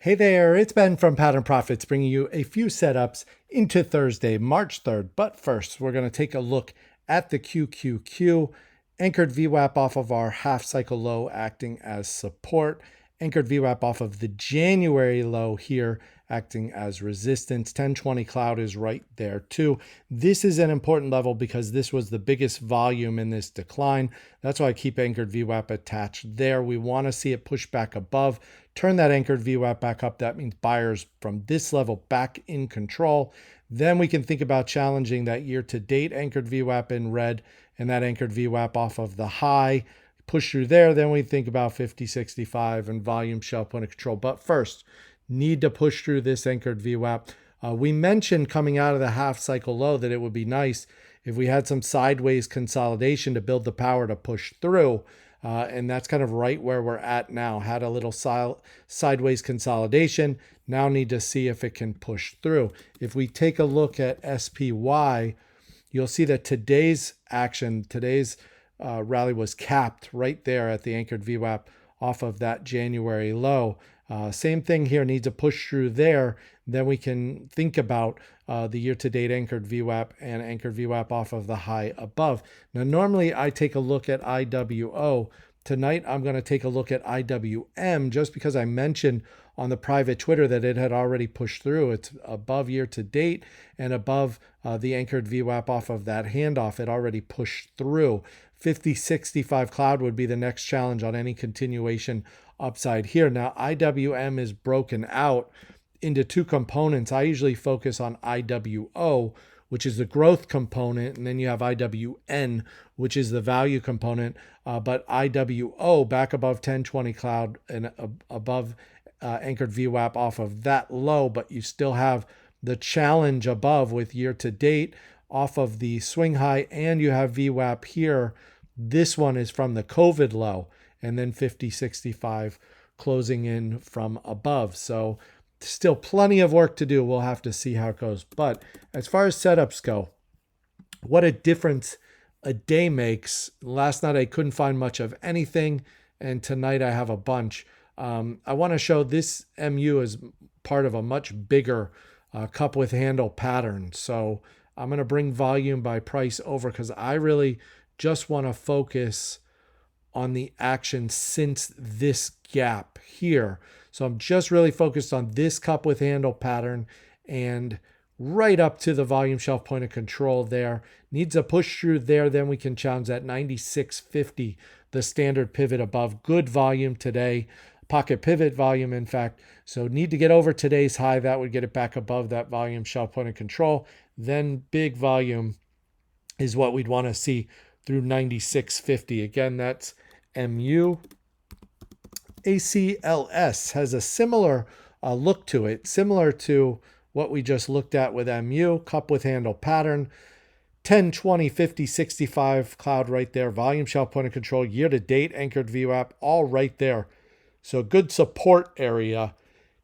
Hey there, it's Ben from Pattern Profits bringing you a few setups into Thursday, March 3rd. But first, we're going to take a look at the QQQ, anchored VWAP off of our half cycle low acting as support, anchored VWAP off of the January low here acting as resistance. 1020 cloud is right there too. This is an important level because this was the biggest volume in this decline. That's why I keep anchored VWAP attached there. We want to see it push back above, turn that anchored VWAP back up. That means buyers from this level back in control. Then we can think about challenging that year-to-date anchored VWAP in red and that anchored VWAP off of the high. Push through there. Then we think about 50.65 and volume shelf point of control. But first, need to push through this anchored VWAP. We mentioned coming out of the half cycle low that it would be nice if we had some sideways consolidation to build the power to push through. And that's kind of right where we're at now. Had a little sideways consolidation. Now need to see if it can push through. If we take a look at SPY, you'll see that today's action, today's rally was capped right there at the anchored VWAP off of that January low. Same thing here, needs to push through there. Then we can think about the year-to-date anchored VWAP and anchored VWAP off of the high above. Now, normally I take a look at IWO. Tonight, I'm going to take a look at IWM just because I mentioned on the private Twitter that it had already pushed through. It's above year-to-date and above the anchored VWAP off of that handoff. It already pushed through. 50.65 cloud would be the next challenge on any continuation upside here. Now, IWM is broken out into two components. I usually focus on IWO, which is the growth component, and then you have IWN, which is the value component. But IWO back above 1020 cloud and above anchored VWAP off of that low, but you still have the challenge above with year to date off of the swing high, and you have VWAP here. This one is from the COVID low, and then 50.65 closing in from above. So still plenty of work to do. We'll have to see how it goes. But as far as setups go, what a difference a day makes. Last night I couldn't find much of anything, and tonight I have a bunch. I want to show this MU as part of a much bigger cup with handle pattern. So I'm going to bring volume by price over because I really just want to focus on the action since this gap here. So I'm just really focused on this cup with handle pattern and right up to the volume shelf point of control there. Needs a push through there, then we can challenge that 96.50, the standard pivot above. Good volume today, pocket pivot volume, in fact. So need to get over today's high. That would get it back above that volume shelf point of control. Then big volume is what we'd want to see through 96.50. Again, that's MU. ACLS has a similar look to it, similar to what we just looked at with MU, cup with handle pattern. 10, 20, 50, 65 cloud right there. Volume shelf point of control, year to date, anchored VWAP, all right there. So good support area.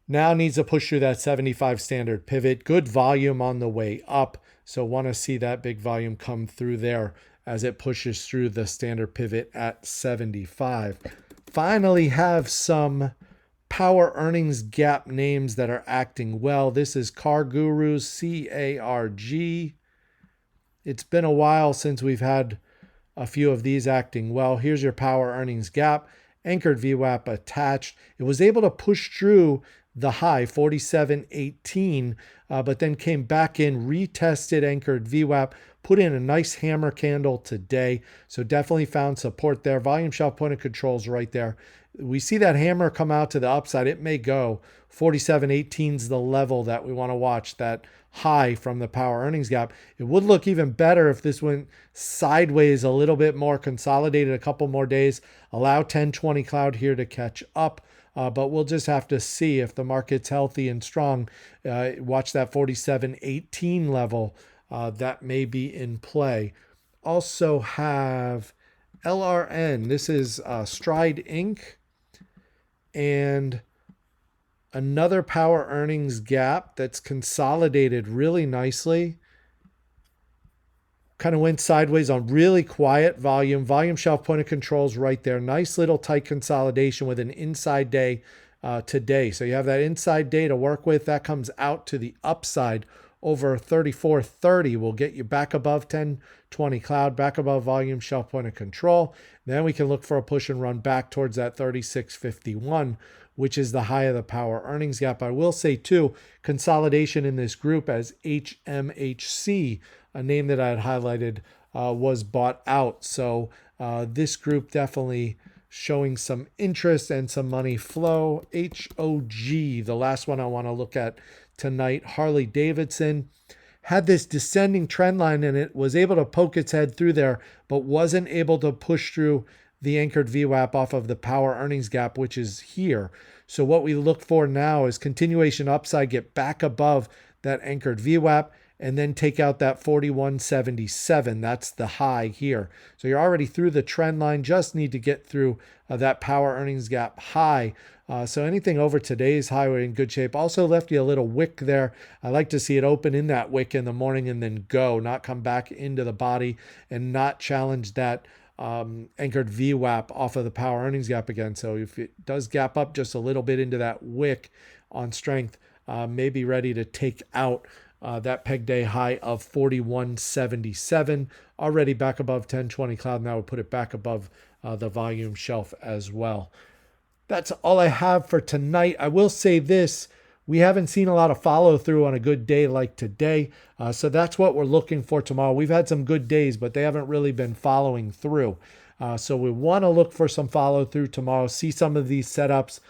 Now needs to push through that 75 standard pivot. Good volume on the way up. So want to see that big volume come through there as it pushes through the standard pivot at 75. Finally have some power earnings gap names that are acting well. This is CarGurus, CARG. It's been a while since we've had a few of these acting well. Here's your power earnings gap. Anchored VWAP attached. It was able to push through the high 47.18, but then came back in, retested anchored VWAP, put in a nice hammer candle today. So definitely found support there. Volume shelf point of controls right there. We see that hammer come out to the upside. It may go. 47.18 is the level that we want to watch, that high from the power earnings gap. It would look even better if this went sideways a little bit more, consolidated a couple more days, allow 1020 cloud here to catch up. But we'll just have to see if the market's healthy and strong. Watch that 47.18 level. That may be in play. Also have LRN. This is Stride Inc. And another power earnings gap that's consolidated really nicely. Kind of went sideways on really quiet volume. Volume shelf point of controls right there. Nice little tight consolidation with an inside day today. So you have that inside day to work with. That comes out to the upside over 34.30 will get you back above 1020 cloud, back above volume shelf point of control. Then we can look for a push and run back towards that 36.51, which is the high of the power earnings gap. I will say too, consolidation in this group as HMHC, a name that I had highlighted, was bought out. So this group definitely showing some interest and some money flow. HOG, the last one I want to look at tonight, Harley Davidson, had this descending trend line and it was able to poke its head through there, but wasn't able to push through the anchored VWAP off of the power earnings gap, which is here. So what we look for now is continuation upside, get back above that anchored VWAP, and then take out that 41.77. That's the high here. So you're already through the trend line, just need to get through that power earnings gap high. So anything over today's high, we're in good shape. Also left you a little wick there. I like to see it open in that wick in the morning and then go, not come back into the body and not challenge that anchored VWAP off of the power earnings gap again. So if it does gap up just a little bit into that wick on strength, maybe ready to take out that peg day high of 41.77, already back above 1020 cloud. Now we'll put it back above the volume shelf as well. That's all I have for tonight. I will say this, we haven't seen a lot of follow through on a good day like today. So that's what we're looking for tomorrow. We've had some good days, but they haven't really been following through. So we want to look for some follow through tomorrow, see some of these setups,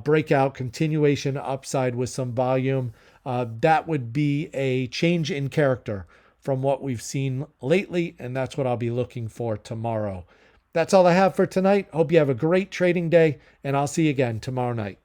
breakout, continuation upside with some volume. That would be a change in character from what we've seen lately, and that's what I'll be looking for tomorrow. That's all I have for tonight. Hope you have a great trading day, and I'll see you again tomorrow night.